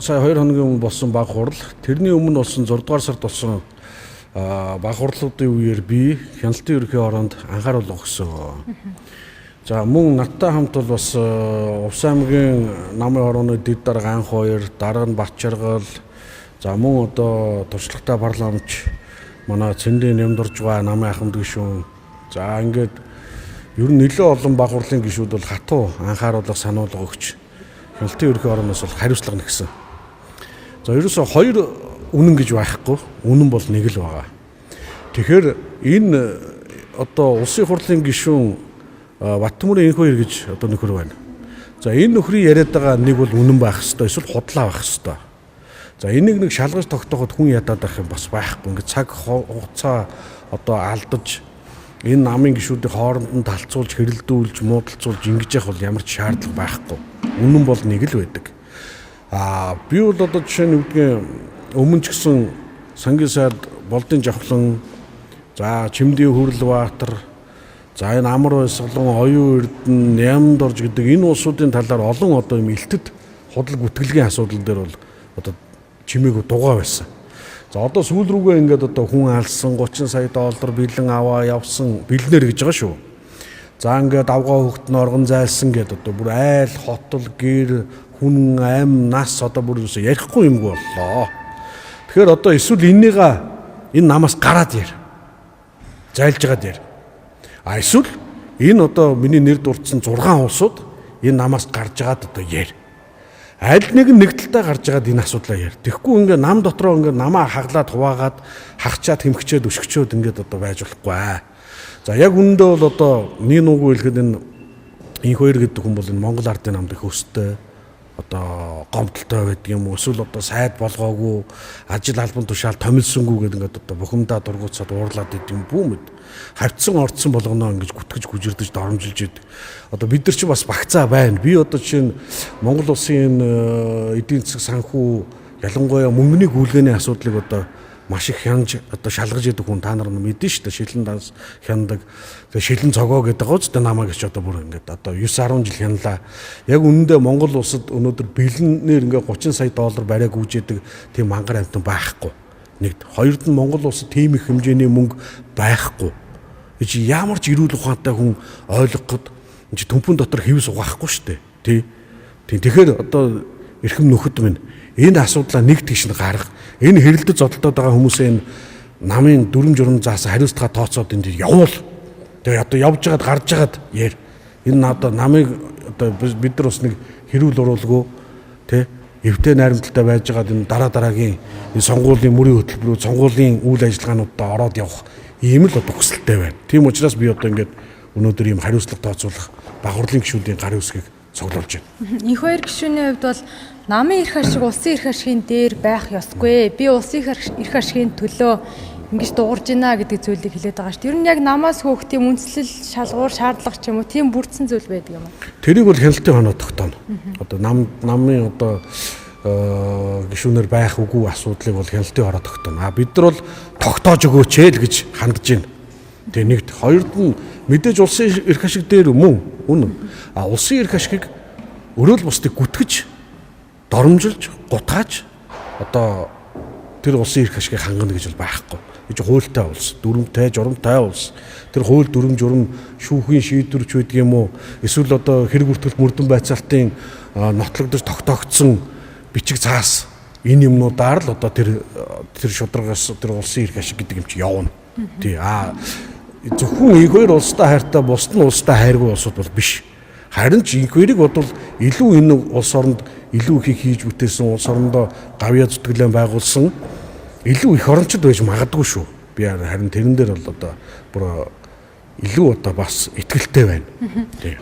Сая 2 хоногийн өмнө болсон баг хурал, тэрний өмнө болсон 6 дугаар сард болсон баг хурлуудын үеэр би хяналтын ерөнхий ороонд анхааруулга өгсөн. За мөн надтай хамт бол бас Увс аймгийн намын орооны дэд дарга анх 2, дарга нь Батчаргал, за мөн одоо туршлагатай парламентч манай Цэндийн нэмдурж байгаа намын ахмад гишүүн. За ингээд ер нь нэлээд олон баг хурлын гишүүд бол хатуу анхааруулга сануулга өгч хяналтын ерөнхий орооноос бол хариуцлага нэгсэн. За ерөөсөө хоёр үнэн гэж байхгүй. Үнэн бол нэг л байгаа. Тэгэхээр энэ одоо улсын хурлын гишүүн Баттмүрийн энхүү ир гэж одоо нөхөр байна. За энэ нөхрийн яриад байгаа нэг бол үнэн байх хэвээр эсвэл худлаа байх хэвээр. За энийг нэг шалгаж тогтооход хүн ядаад байх юм бас байхгүй. Ингээд цаг хугацаа одоо алдаж энэ намын гишүүдийн хооронд нь талцуулж, хэрэлдүүлж, муудалцуулж ингэж явах бол ямар ч шаардлага байхгүй. Үнэн бол нэг л байдаг. Би бол одоо жишээ нь өмнө ч гэсэн сангийн сайд Болдын Жавхлан, за Чимдийн Хүрлбаатар, за энэ Амар Баясгалан, Оюун Эрдэнэ, Нямдорж гэдэг энэ улсуудын талаар олон одоо юм элтэд худал гүтгэлгийн асуудал дээр бол одоо чимээг дугаа байсан. За одоо сүүл рүүгээ ингээд одоо хүн алсан, 30 сая доллар бэлэн аваа явсан бэлнэр гэж байгаа шүү. За ингээд авгаа хөвгт нь оргон зайлсан гэдэг одоо бүр айл хотол гэр хүн ам нас одоо бүр ярихгүй юмгүй боллоо. Тэгэхээр одоо эсвэл энэ намаас гараад яар. Зайлж гаад яар. Эсвэл энэ одоо миний нэр дурдсан 6 улсууд энэ намаас гарч гаад одоо яар. Аль нэг талдаа гарч гаад энэ асуудлаа яар. Тэгэхгүй ингээ нам дотроо ингээ намаа хаглаад хуваагаад хагчаад хэмхчээд өшгчөөд ингээд одоо байж болохгүй. За яг үүндээ бол одоо нэг нүгүү хэлэхэд энэ хоёр гэдэг хүн бол энэ Монгол ардын намд их өстэй одоо гомдолтой байдаг юм уу, эсвэл одоо сайд болгоогүй, ажил албан тушаал томилсонгүй гэдэг ингээд одоо бухимдаа дургуутсаад уурлаад идэв юм бүүмэд хавцсан орцсон болгоно ингэж гүтгэж гүжирдэж доромжилж идэг. Одоо бид нар ч бас багцаа байна. Би одоо жишээ нь Монгол улсын эдийн засаг санхүү ялангуяа мөнгөний гүйлгээний асуудлыг одоо маш их хянаж одоо шалгаж идэг хүн та нар мэдэн шүү дээ. Шилэн данс хяндаг. Тэгээ шилэн цогоо гэдэг гоц тэ намаа гэж одоо бүр ингээд одоо 9-10 жил хянлаа. Яг үнэндээ Монгол улсад өнөөдөр бэлэнээр ингээд 30 сая доллар бариа гүйжээдэг тийм мангар амтан байхгүй. Нэгд хоёрд нь Монгол улсад тийм их хэмжээний мөнгө байхгүй. Эцэг ямар ч эрүүл ухаантай хүн ойлгоход энэ төмпөн дотор хэвс угаахгүй шүү дээ. Тэгэхээр одоо эрхэм нөхөд минь энэ асуудлаа нэг тийш нь гарга. Энэ хэрэлдэж зодтолтоод байгаа хүмүүсээ энэ намын дүрм журм заасан хариуцлага тооцоод энд явуул. Тэгээ одоо явж байгаад гарч байгаад яар. Энэ одоо намыг одоо бид нар бас нэг хэрүүл уруулгүй тэ эвтэй найрамдалтай байж байгаад энэ дараагийн энэ сонгуулийн мөрийн хөтөлбөрүүд, сонгуулийн үйл ажиллагаануудад ороод явах ийм л одоо хүсэлтэй байна. Тийм учраас би одоо ингээд өнөөдөр ийм хариуцлага тооцоолох баг хурлын гишүүдийн гарын үсгийг цуглуулж байна. Энх хоёр гишүүний хувьд бол намын эрх ашиг улсын эрх ашигын дээр байх ёсгүй. Би улсын эрх ашигын төлөө ингэж дуурж байна гэдэг зүйлийг хэлээд байгаа шүү дээ. Ер нь яг намаас хөөх тийм үндэслэл шалгуур шаардлага ч юм уу тийм бүрдсэн зүйл байдаг юм уу? Тэрийг бол хяналтын хоноо тогтооно. Одоо намын одоо гишүүнээр байх үгүй асуудлыг бол хяналтын хороо тогтооно. Бид нар бол тогтоож өгөөч л гэж хандж байна. Тэгээ нэгт хоёрд нь мэдээж улсын эрх ашиг дээр мөн үнэн. Улсын эрх ашигыг өрөөл бусдыг гүтгэж доромжилж гутгааж одоо тэр улсын эрх ашигыг хангана гэж бол байхгүй. Гэж хуультай улс, дүрмтэй, журамтай улс. Тэр хууль дүрм журам шүүхийн шийдвэрч байдаг юм уу? Эсвэл одоо хэрэг бүртгэлт мөрдөн байцаалтын нотлогдож тогтоогдсон бичиг цаас энэ юмнуудаар л одоо тэр шударгаас тэр улсын эрх ашиг гэдэг юм чи явна. Тий зөвхөн энэ хоёр улстай хайртай бусд нь улстай хайргүй улсууд бол биш. Харин ч энэ хоёрыг бодвол илүү энэ улс оронд илүү их хийж бүтээсэн улс орондоо гавьяа зүтгэлэн байгуулсан илүү их орончд байж магадгүй шүү. Би харин тэрэн дээр бол одоо бүр илүү одоо бас ихтгэлтэй байна.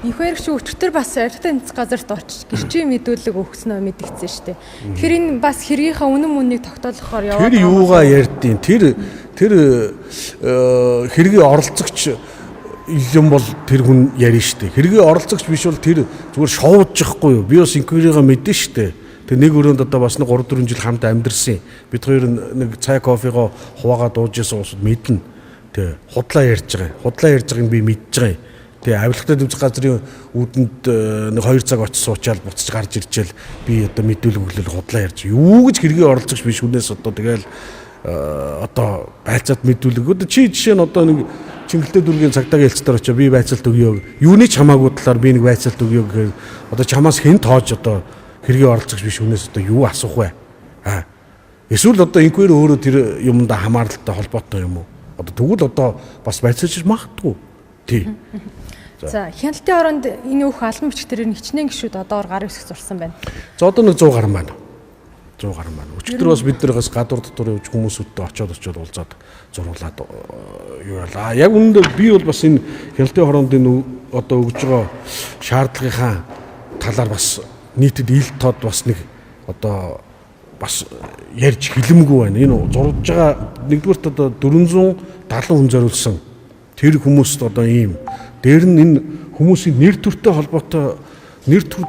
Энх хоёр гишүүн өчтөр бас архитектурын тэнцэх газарт очиж гэрчийн мэдүүлэг өгснөө мэдгдсэн шүү дээ. Тэгэхээр энэ бас хэргийнхаа үнэн мөнийг тогтоолохоор яваад тэр юугаа ярьдیں۔ Тэр хэргийн оролцогч юм бол тэр хүн ярина шүү дээ. Хэргийн оролцогч биш бол тэр зүгээр шоудж яахгүй юу? Би бас инквиригаа мэдэн шүү дээ. Тэг нэг өрөөнд одоо бас 3-4 жил хамт амьдэрсэн. Бид хоёр нэг цай кофего хуваагаад ууж ясан усуд мэднэ. Тэг худлаа ярьж байгаа. Худлаа ярьж байгааг би мэдж байгаа. Тэгээ авилгатай тэмцэх газрын үүдэнд нэг 2 цаг очиж суучаал буцаж гарч иржэл би одоо мэдүүлэг өглөөл худлаа ярьж юу гэж хэрэгээ оролцогч биш хүнээс одоо тэгэл одоо байцаат мэдүүлэг одоо чи жишээ нь одоо нэг Чингэлтэй дүүргийн цагдаагийн хэлцээр очоо би байцаалт өгье. Юуны ч хамаагүй талаар би нэг байцаалт өгье гэхээр одоо чамаас хэн тоож одоо хэрэгээ оролцогч биш хүнээс одоо юу асуух вэ? Эсвэл одоо инквайри өөрөө тэр юмда хамааралтай холбоотой юм уу? Одоо тэгвэл одоо бас байцаалж магадгүй. Тий. За хяналтын оронд энэ өөх албан бичгтэрээр хичнээн гişүүд одоогор гар хэсэг зурсан байна. За одоо нэг 100 гаруй байна. 100 гаруй байна. Өчигдөр бас бид нэрээс гадуур дотор явж хүмүүсүүдтэй очиод уулзаад зурулаад юу яла. Яг үүндээ би бол бас энэ хяналтын хороонд энэ одоо өгж байгаа шаардлагынхаа талаар бас нийтэд ил тод бас нэг одоо бас ярьж хэлэмгүй байна. Энэ зурж байгаа нэгдүгürt одоо 470 хүн зориулсан тэр хүмүүст одоо ийм дээр нь энэ хүмүүсийн нэр төртэй холбоотой нэр төр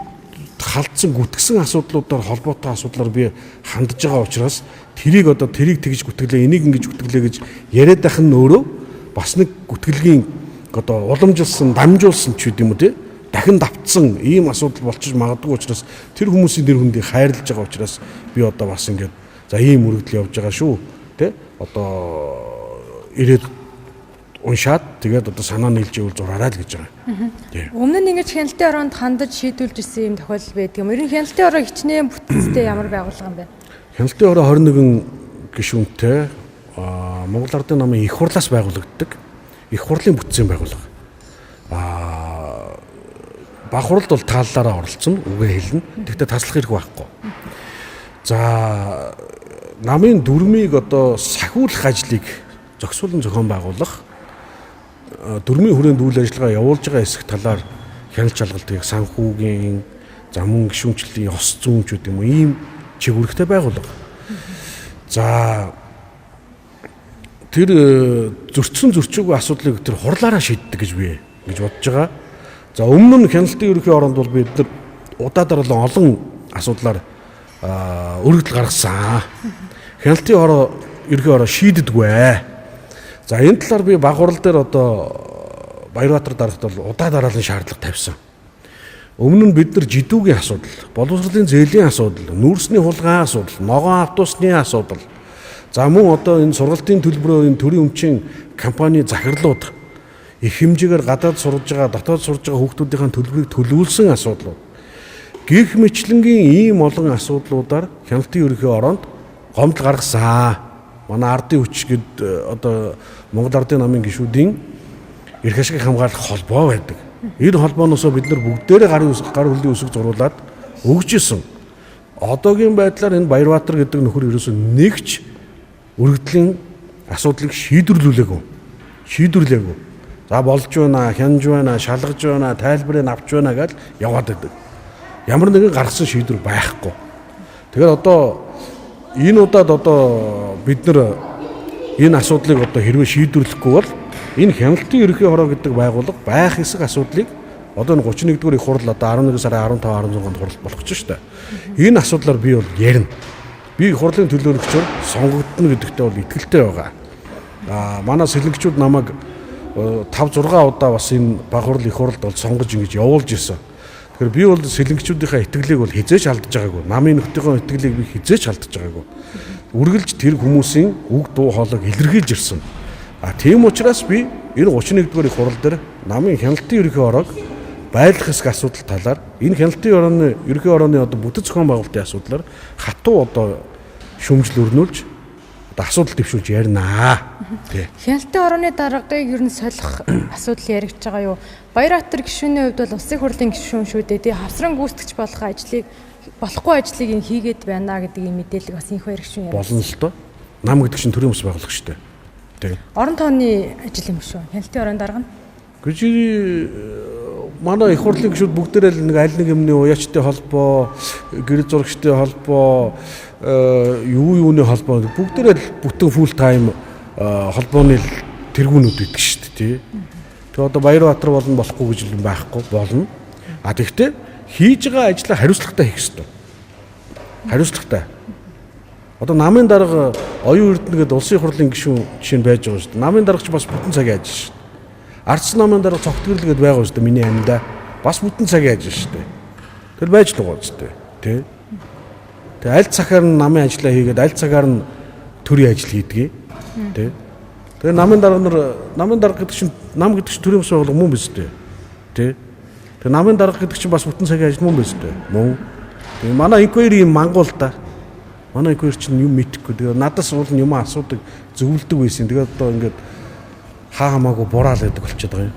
халдсан гүтгсэн асуудлуудаар холбоотой асуудлаар би хандж байгаа учраас тэрийг тэгж гүтгэлээ энийг ингэж гүтгэлээ гэж яриад байх нь өөрөө бас нэг гүтгэлгийн одоо уламжилсан дамжуулсан ч гэдэм үү те дахин давтсан ийм асуудал болчих магадгүй учраас тэр хүмүүсийн нэр хүндийг хайрлаж байгаа учраас би одоо бас ингээд за ийм үргэлжлэл явж байгаа шүү те одоо ирээд уншаад тэгээд одоо санаа нийлж ивэл зураарай л гэж байгаа. Өмнө нь ингэж хяналтын ороонд хандаж шийдүүлж ирсэн юм тохиолдол байдаг юм. Ер нь хяналтын ороо хичнээн бүтцтэй ямар байгууллага юм бэ? Хяналтын ороо 21 гишүүнтэй Монгол Ардын намын их хурлаас байгуулагддаг. Их хурлын бүтцийн байгууллага. Баг хуралд бол тааллаараа оролцсон үгээ хэлнэ. Тэгтээ таслах хэрэг байхгүй. За намын дүрмийг одоо сахиулах ажлыг зохицуулан зохион байгуулах дүрмийн хүрээнд үйл ажиллагаа явуулж байгаа хэсэг талаар хяналт шалгалтыг санхүүгийн замун гишүүнчлэлийн ёс зүйн ч гэдэм үү ийм чигүүрхтэй байгууллага. За тэр зөрчөөгүй асуудлыг тэр хурлаараа шийддэг гэж би гэж бодож байгаа. За өмнө нь хяналтын ерөнхий оронд бол бид нар удаа олон асуудлаар өргөдөл гаргасан. Хяналтын ерөнхий ороо шийддэггүй. За энэ талаар би баг хурал дээр одоо Баярбаатар дарагт бол удаа дараалан шаардлага тавьсан. Өмнө нь бид нар жидүүгийн асуудал, боловсролын зээлийн асуудал, нүүрсний хулгайн асуудал, ногоон автобусны асуудал. За мөн одоо энэ сургалтын төлбөрөөр энэ төрийн өмчийн компани захирлууд их хэмжээгээр гадаад сурж байгаа, дотоод сурж байгаа хүүхдүүдийн төлбөрийг төлөвлөсөн асуудлууд. Гэх мэтлэнгийн ийм олон асуудлуудаар хяналтын ерөнхий ороонд гомдол гаргасан. Манай ардын хүч гээд одоо Монгол Ардын намын гишүүдийн эрх ашиг хамгаалах холбоо байдаг. Энэ холбооноос бид нар бүгдээрээ гар хөлийн үсэг зуруулаад өгж исэн. Одоогийн байдлаар энэ Баярбаатар гэдэг нөхөр ерөөсөө нэгч өргөдлийн асуудлыг шийдвэрлээгүй. За болж байна, хянаж байна, шалгаж байна, тайлбарыг авч байна гэж яваад байдаг. Ямар нэгэн гаргасан шийдвэр байхгүй. Тэгэхээр одоо энэ удаад одоо бид нар энэ асуудлыг одоо хэрвээ шийдвэрлэхгүй бол энэ хяналтын ерөнхий хороо гэдэг байгууллага байх хэсэг асуудлыг одоо 31-р их хурал одоо 11 сарын 15-16-нд хурал болох ч шүү дээ. Энэ асуудлаар би бол ярина. Би их хурлын төлөөлөгчөөр сонгогдно гэдэгтээ бол итгэлтэй байгаа. Манай сэлэнгчүүд намайг 5-6 удаа бас энэ баг хурал их хуралд бол сонгож ингэж явуулж ирсэн. Тэгэхээр би бол сэлэнгчүүдийнхээ итгэлийг бол хизээч алдаж байгаагүй. Намын нөхдийнхөө итгэлийг би хизээч алдаж байгаагүй. Үргэлж тэр хүмүүсийн үг дуу хоолойг илэрхийлж ирсэн. Тийм учраас би энэ 31-р их хурал дээр намын хяналтын ерөнхий ороог байлгах хэсэг асуудал талаар энэ хяналтын ерөнхий орооны одоо бүтэц зохион байгуулалтын асуудлаар хатуу одоо шүмжил өрнүүлж одоо асуудал дэвшүүлж ярина. Хяналтын орооны даргыг ер нь солих асуудал яригдж байгаа юу? Баярбаатар гишүүний хувьд бол улсын хурлын гишүүн шүү дээ. Тэгээ хавсран гүйцэтгэж болохгүй ажлыг энэ хийгээд байна гэдэг юм мэдээлэл бас инх баяр гишүүн яриа. Болно л доо. Нам гэдэг чинь төрийн ус байгуулах шүү дээ. Орон тооны ажил юм шүү. Хяналтын ороонд дарга нь. Гэж манай их хурлын гишүүд бүгдээрээ нэг аль нэг юмны уяачтай холбоо, гэр зурагчтай холбоо, юуны холбоо бүгдээрээ бүтэн фул тайм холбооны тэргүүнүүд байдаг шүү дээ. Тэгээ одоо Баярбаатар болно болохгүй гэж юм байхгүй болно. Тэгэхдээ хийж байгаа ажлаа хариуцлагатай хийх ёстой. Хариуцлагатай. Одоо намын дарга оюун эрдэнэ гэдэг улсын хурлын гишүүн жишээ нь байж байгаа шүү дээ. Намын даргач бас бүтэн цагийн ажил шүү дээ. Ардс намын дарга цогтгөрл гэдээ байгаа шүү дээ миний амьдаа. Бас бүтэн цагийн ажил шүү дээ. Тэр байж л байгаа шүү дээ. Тэ. Тэгээ аль цагаар нь намын ажлаа хийгээд аль цагаар нь төрийн ажил хийдгээ. Тэ. Тэгээ намын дарга гэдэг чинь нам гэдэг чинь төрийн байгууллага мөн биз дээ. Тэ. Тэгээ намын дарга гэдэг чинь бас бүтэн цагийн ажил мөн биз дээ. Мөн. Тэгээ манай инквайри юм мангуул та. Манай инквайри чинь юм мэдхгүй. Тэгээ надаас уул юм асуудаг зөвлөдөг байсан. Тэгээ одоо ингээд хаа хамаагүй бураал гэдэг болчиход байгаа юм.